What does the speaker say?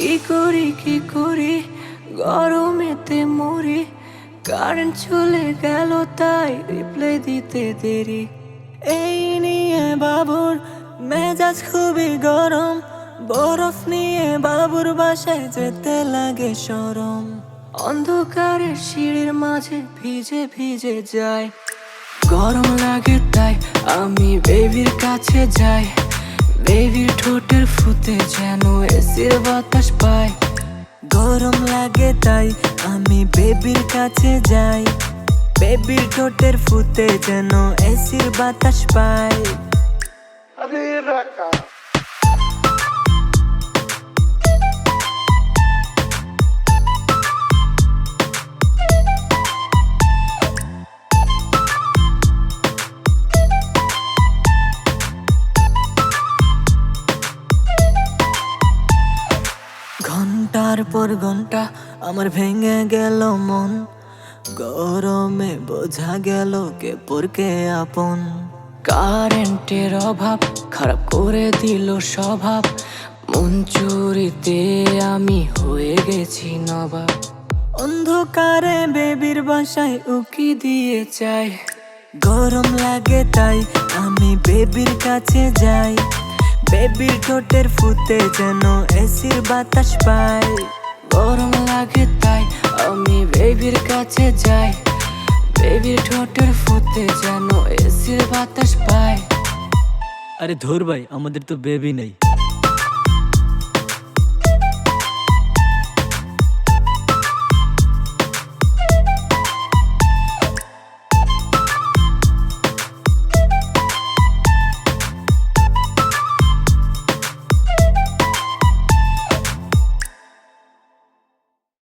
কি করি গরমেতে মরি, কারেন্ট চলে গেল তাই রিপ্লাই দিতে দেরি। এই নিয়ে বাবুর মেজাজ খুবই গরম, বরফ নিয়ে বাবুর বাসায় যেতে লাগে শরম। অন্ধকারের সিঁড়ির মাঝে ভিজে ভিজে যায়, গরম লাগে তাই আমি বেবির কাছে যাই। বেবির ঠোঁটের ফুতে যেন এসির বাতাস পায়। গরম লাগে তাই আমি বেবির কাছে যাই। বেবির ঠোঁটের ফুতে যেন এসির বাতাস পায়। ঘন্টার পর ঘন্টা আমার ভেঙে গেল মন, গরমে বোঝা গেল কে পরকে আপন। কারেন্টের অভাব খারাপ করে দিল স্বভাব, মন চুরিতে আমি হয়ে গেছি নবাব। অন্ধকারে বেবির বাসায় উকি দিয়ে চাই, গরম লাগে তাই আমি বেবির কাছে যাই। বেবির ঠোঁটের ফুতে যেন এসির বাতাস পাই। গরম লাগে তাই আমি বেবির কাছে যাই। বেবির ঠোঁটের ফুতে যেন এসির বাতাস পাই। আরে ধুর ভাই, আমাদের তো বেবি নেই।